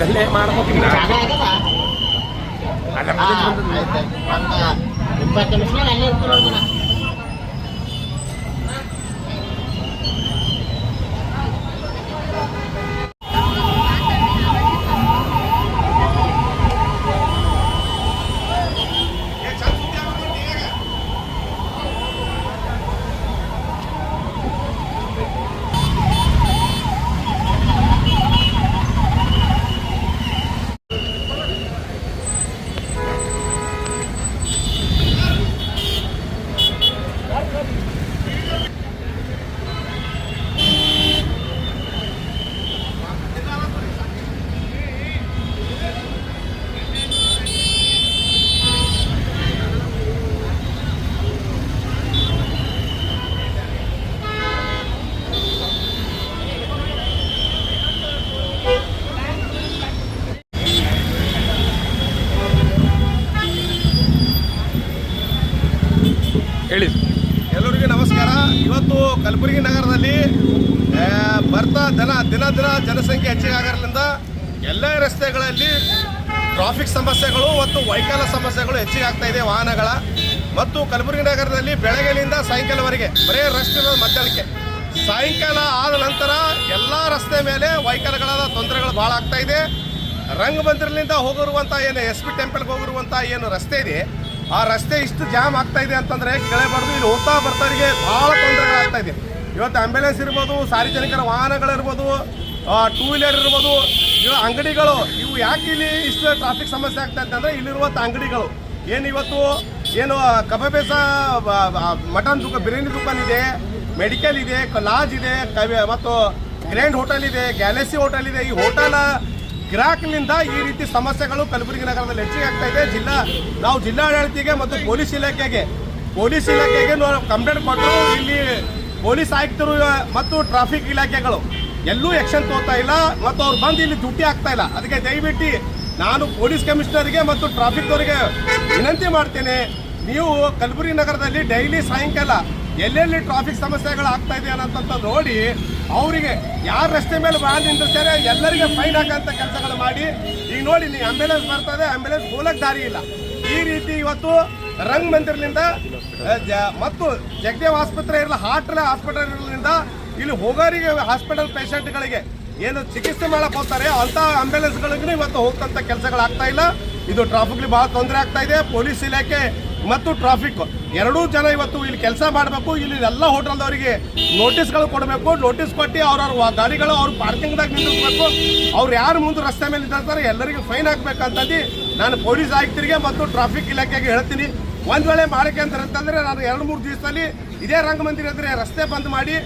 ಅಲ್ಲೇ ಮಾಡ್ಬೇಕಿಲ್ಲ. ಅಲ್ಲ 20 ನಿಮಿಷ ಅಲ್ಲೇ ಇರ್ತೀವಿ. ಹೇಳಿ. ಎಲ್ಲರಿಗೂ ನಮಸ್ಕಾರ. ಇವತ್ತು ಕಲಬುರಗಿ ನಗರದಲ್ಲಿ ದಿನ ಜನಸಂಖ್ಯೆ ಹೆಚ್ಚಿಗೆ ಆಗೋದ್ರಿಂದ ಎಲ್ಲ ರಸ್ತೆಗಳಲ್ಲಿ ಟ್ರಾಫಿಕ್ ಸಮಸ್ಯೆಗಳು ಮತ್ತು ವೆಹಿಕಲ್ ಸಮಸ್ಯೆಗಳು ಹೆಚ್ಚಿಗೆ ಆಗ್ತಾ ಇದೆ ವಾಹನಗಳ. ಮತ್ತು ಕಲಬುರಗಿ ನಗರದಲ್ಲಿ ಬೆಳಗ್ಗೆಯಿಂದ ಸಾಯಂಕಾಲವರೆಗೆ ಬರೀ ರಶ್ ಇರೋದು ಮಧ್ಯಾಹ್ನಕ್ಕೆ. ಸಾಯಂಕಾಲ ಆದ ನಂತರ ಎಲ್ಲ ರಸ್ತೆ ಮೇಲೆ ವೆಹಿಕಲ್ಗಳ ತೊಂದರೆಗಳು ಭಾಳ ಆಗ್ತಾ ಇದೆ. ರಂಗಮಂದಿರದಿಂದ ಹೋಗಿರುವಂಥ ಏನು SP ಟೆಂಪಲ್ಗೆ ಹೋಗಿರುವಂಥ ಏನು ರಸ್ತೆ ಇದೆ, ಆ ರಸ್ತೆ ಇಷ್ಟು ಜಾಮ್ ಆಗ್ತಾ ಇದೆ ಅಂತಂದರೆ ಕೇಳಬಾರ್ದು. ಇಲ್ಲಿ ಹೋಗ್ತಾ ಬರ್ತಾರಿಗೆ ಭಾಳ ತೊಂದರೆಗಳಾಗ್ತಾ ಇದೆ. ಇವತ್ತು ಆಂಬ್ಯುಲೆನ್ಸ್ ಇರ್ಬೋದು, ಸಾರ್ವಜನಿಕರ ವಾಹನಗಳಿರ್ಬೋದು, 2 ವೀಲರ್ ಇರ್ಬೋದು, ಇವು ಅಂಗಡಿಗಳು, ಇವು ಯಾಕೆ ಇಲ್ಲಿ ಇಷ್ಟು ಟ್ರಾಫಿಕ್ ಸಮಸ್ಯೆ ಆಗ್ತಾ ಇದೆ ಅಂದರೆ ಇಲ್ಲಿರುವಂಥ ಅಂಗಡಿಗಳು ಏನು ಇವತ್ತು ಏನು ಕಬಾಬೇಸ ಮಟನ್ ಬಿರಿಯಾನಿ ದುಕಾನ್ ಇದೆ, ಮೆಡಿಕಲ್ ಇದೆ, ಲಾಜ್ ಇದೆ, ಮತ್ತು ಗ್ರ್ಯಾಂಡ್ ಹೋಟೆಲ್ ಇದೆ, ಗ್ಯಾಲಕ್ಸಿ ಹೋಟೆಲ್ ಇದೆ. ಈ ಹೋಟೆಲ್ ಗ್ರಾಹಕನಿಂದ ಈ ರೀತಿ ಸಮಸ್ಯೆಗಳು ಕಲಬುರಗಿ ನಗರದಲ್ಲಿ ಹೆಚ್ಚಿಗೆ ಆಗ್ತಾ ಇದೆ. ನಾವು ಜಿಲ್ಲಾಡಳಿತಿಗೆ ಮತ್ತು ಪೊಲೀಸ್ ಇಲಾಖೆಗೆ ನಾವು ಕಂಪ್ಲೇಂಟ್ ಕೊಟ್ಟರು. ಇಲ್ಲಿ ಪೊಲೀಸ್ ಆಯುಕ್ತರು ಮತ್ತು ಟ್ರಾಫಿಕ್ ಇಲಾಖೆಗಳು ಎಲ್ಲೂ ಆ್ಯಕ್ಷನ್ ತಗೋತಾ ಇಲ್ಲ ಮತ್ತು ಅವ್ರು ಬಂದು ಇಲ್ಲಿ ಡ್ಯೂಟಿ ಆಗ್ತಾ ಇಲ್ಲ. ಅದಕ್ಕೆ ದಯವಿಟ್ಟು ನಾನು ಪೊಲೀಸ್ ಕಮಿಷನರ್ಗೆ ಮತ್ತು ಟ್ರಾಫಿಕ್ದವರಿಗೆ ವಿನಂತಿ ಮಾಡ್ತೇನೆ, ನೀವು ಕಲಬುರಗಿ ನಗರದಲ್ಲಿ ಡೈಲಿ ಸಾಯಂಕಾಲ ಎಲ್ಲೆಲ್ಲಿ ಟ್ರಾಫಿಕ್ ಸಮಸ್ಯೆಗಳು ಆಗ್ತಾ ಇದೆ ಅನ್ನೋಂಥ ನೋಡಿ ಅವರಿಗೆ ಯಾರು ರಸ್ತೆ ಮೇಲೆ ಭಾಳ ನಿಂತಿರ್ತಾರೆ ಎಲ್ಲರಿಗೆ ಫೈನ್ ಹಾಕೋಂಥ ಕೆಲಸಗಳು ಮಾಡಿ. ಈಗ ನೋಡಿ, ನೀವು ಆಂಬ್ಯುಲೆನ್ಸ್ ಬರ್ತದೆ, ಆಂಬ್ಯುಲೆನ್ಸ್ ಹೋಗಕ್ಕೆ ದಾರಿ ಇಲ್ಲ. ಈ ರೀತಿ ಇವತ್ತು ರಂಗಮಂದಿರದಿಂದ ಮತ್ತು ಜಗದೇವ್ ಆಸ್ಪತ್ರೆ ಇರಲ್ಲ, ಹಾಸ್ಪಿಟಲ್ನಿಂದ ಇಲ್ಲಿ ಹೋಗೋರಿಗೆ ಹಾಸ್ಪಿಟಲ್ ಪೇಷಂಟ್ಗಳಿಗೆ ಏನು ಚಿಕಿತ್ಸೆ ಮಾಡಕ್ಕೆ ಹೋಗ್ತಾರೆ ಅಂಥ ಆಂಬ್ಯುಲೆನ್ಸ್ಗಳಿಗೂ ಇವತ್ತು ಹೋಗ್ತಂಥ ಕೆಲಸಗಳಾಗ್ತಾ ಇಲ್ಲ. ಇದು ಟ್ರಾಫಿಕ್ಲಿ ಭಾಳ ತೊಂದರೆ ಆಗ್ತಾ ಇದೆ. ಪೊಲೀಸ್ ಇಲಾಖೆ ಮತ್ತು ಟ್ರಾಫಿಕ್ ಎರಡೂ ಜನ ಇವತ್ತು ಇಲ್ಲಿ ಕೆಲಸ ಮಾಡಬೇಕು. ಇಲ್ಲಿ ಎಲ್ಲ ಹೋಟೆಲ್ದವರಿಗೆ ನೋಟಿಸ್ಗಳು ಕೊಡಬೇಕು. ನೋಟಿಸ್ ಕೊಟ್ಟು ಅವ್ರವ್ರ ಗಾಡಿಗಳು ಅವ್ರ ಪಾರ್ಕಿಂಗ್ದಾಗ ನಿಲ್ಲಿಸಬೇಕು. ಅವ್ರು ಯಾರು ಮುಂದೆ ರಸ್ತೆ ಮೇಲೆ ನಿಂತಿರ್ತಾರೆ ಎಲ್ಲರಿಗೂ ಫೈನ್ ಹಾಕ್ಬೇಕಂತಂದು ನಾನು ಪೊಲೀಸ್ ಆಯುಕ್ತರಿಗೆ ಮತ್ತು ಟ್ರಾಫಿಕ್ ಇಲಾಖೆಗೆ ಹೇಳ್ತೀನಿ. ಒಂದು ವೇಳೆ ಮಾಡಕ್ಕೆ ಅಂತಂದರೆ ನಾನು 2-3 ದಿವಸದಲ್ಲಿ ಇದೇ ರಂಗಮಂದಿರ ಅಂದರೆ ರಸ್ತೆ ಬಂದ್ ಮಾಡಿ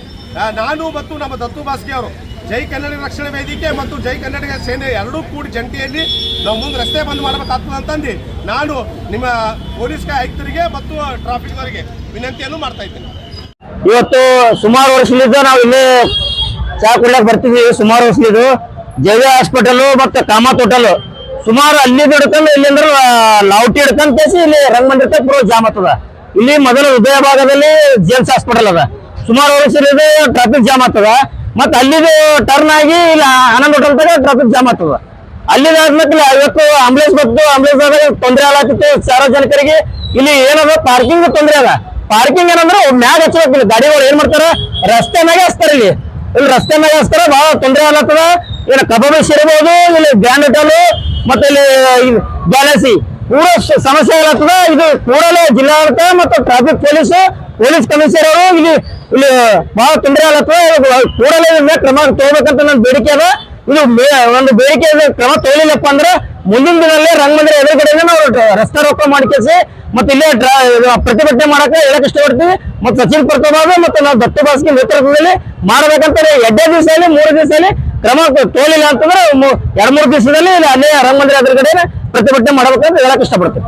ನಾನು ಮತ್ತು ನಮ್ಮ ದತ್ತು ಬಾಸ್ಗೆ ಅವರು ಜೈ ಕನ್ನಡ ರಕ್ಷಣಾ ವೇದಿಕೆ ಮತ್ತು ಜೈ ಕನ್ನಡಿಗ ಸೇನೆ ಎರಡೂ ಕೂಡಿ ಜಂಟಿಯಲ್ಲಿ ನಾವು ಮುಂದೆ ರಸ್ತೆ ಬಂದ್ ಮಾಡಬೇಕಾಗ್ತದೆ ಅಂತಂದು ನಾನು ನಿಮ್ಮ ಪೊಲೀಸ್ ಆಯುಕ್ತರಿಗೆ ಮತ್ತು ಟ್ರಾಫಿಕ್ನವರಿಗೆ ವಿನಂತಿಯನ್ನು ಮಾಡ್ತಾ ಇದ್ದೇನೆ. ಇವತ್ತು ಸುಮಾರು ವರ್ಷದಿಂದ ನಾವು ಇಲ್ಲಿ ಚಾ ಕುಡ್ಲಕ್ಕೆ ಬರ್ತಿದ್ವಿ. ಸುಮಾರು ವರ್ಷದ್ದು ಜಯ ಹಾಸ್ಪಿಟಲ್ ಮತ್ತು ಕಾಮತ್ ಹೋಟೆಲ್ ಸುಮಾರು ಅಲ್ಲಿ ಹಿಡ್ಕೊಂಡು ಇಲ್ಲಿಂದ್ರೆ ಲಾವಟಿ ಹಿಡ್ಕೊಂಡ್ ಕೇಸಿ ಇಲ್ಲಿ ರಂಗಮಂದಿರ ಪೂರ ಜಾಮ್ ಆಗ್ತದ. ಇಲ್ಲಿ ಮೊದಲು ಹೃದಯ ಭಾಗದಲ್ಲಿ ಜೇಮ್ಸ್ ಹಾಸ್ಪಿಟಲ್ ಅದ. ಸುಮಾರು ವರ್ಷದಿಂದ ಟ್ರಾಫಿಕ್ ಜಾಮ್ ಆಗ್ತದ. ಮತ್ತ ಅಲ್ಲಿದು ಟರ್ನ್ ಆಗಿ ಇಲ್ಲಿ ಆನಂದ್ ಹೋಟೆಲ್ ತಗ ಟ್ರಾಫಿಕ್ ಜಾಮ್ ಆಗ್ತದ. ಅಲ್ಲಿದಾದ್ಮೇಲೆ ಇವತ್ತು ಆಂಬುಲೆನ್ಸ್ ಬಂತು. ಆಂಬುಲೆನ್ಸ್ ಆದಾಗ ತೊಂದರೆ ಆಗತ್ತಿತ್ತು ಸಾರ್ವಜನಿಕರಿಗೆ. ಇಲ್ಲಿ ಏನದ ಪಾರ್ಕಿಂಗ್ ತೊಂದರೆ ಅದ. ಪಾರ್ಕಿಂಗ್ ಏನಂದ್ರೆ ಮ್ಯಾಗ ಹಚ್ಚಬೇಕು. ಗಾಡಿಗಳು ಏನ್ ಮಾಡ್ತಾರ ರಸ್ತೆ ಮ್ಯಾಗೆ ಹಚ್ತಾರ. ಇಲ್ಲಿ ರಸ್ತೆ ಮ್ಯಾಗೆ ಹಚ್ತಾರ. ಬಹಳ ತೊಂದರೆ ಆಗತ್ತದ. ಇಲ್ಲಿ ಕಬಾಬೇಶ್ ಇರ್ಬೋದು, ಇಲ್ಲಿ ಗ್ರ್ಯಾಂಡ್ ಹೋಟೆಲ್ ಮತ್ತೆ ಇಲ್ಲಿ ಗ್ಯಾಲಕ್ಸಿ ಪೂರ ಸಮಸ್ಯೆ ಆಗತ್ತದ. ಇದು ಕೂಡಲೇ ಜಿಲ್ಲಾಡಳಿತ ಮತ್ತು ಟ್ರಾಫಿಕ್ ಪೊಲೀಸ್ ಕಮಿಷನರ್ ಅವರು ಇಲ್ಲಿ ಬಹಳ ತೊಂದರೆ ಆಗತ್ತದ. ಕೂಡಲೇ ಕ್ರಮ ತಗೋಬೇಕಂತ ನನ್ನ ಬೇಡಿಕೆ ಅದ. ಇದು ಒಂದು ಬೇಡಿಕೆ ಕ್ರಮ ತಗೊಳ್ಳಿಲ್ಲಪ್ಪ ಅಂದ್ರೆ ಮುಂದಿನ ದಿನಲ್ಲೇ ರಂಗಮಂದಿರ ಎದುರುಗಡೆ ನಾವು ರಸ್ತೆ ರೋಕ ಮಾಡಿಸಿ ಮತ್ತೆ ಇಲ್ಲೇ ಪ್ರತಿಭಟನೆ ಮಾಡಕ್ಕೆ ಹೇಳಕ್ ಇಷ್ಟಪಡ್ತೀವಿ. ಮತ್ತು ಸಚಿನ್ ಪ್ರತಾಪ್ ಮತ್ತು ನಾವು ದತ್ತು ಬಾಸ್ಗೆ ನೇತೃತ್ವದಲ್ಲಿ ಮಾಡಬೇಕಂತ 2 ದಿವಸದಲ್ಲಿ 3 ದಿವಸದಲ್ಲಿ ಕ್ರಮ ತೋಲಿಲ್ಲ ಅಂತಂದ್ರೆ 2-3 ದಿವಸದಲ್ಲಿ ಅಲ್ಲೇ ರಂಗಮಂದಿರ ಎದುರುಗಡೆ ಪ್ರತಿಭಟನೆ ಮಾಡಬೇಕಂತ ಹೇಳಕ್ ಇಷ್ಟಪಡ್ತೀವಿ.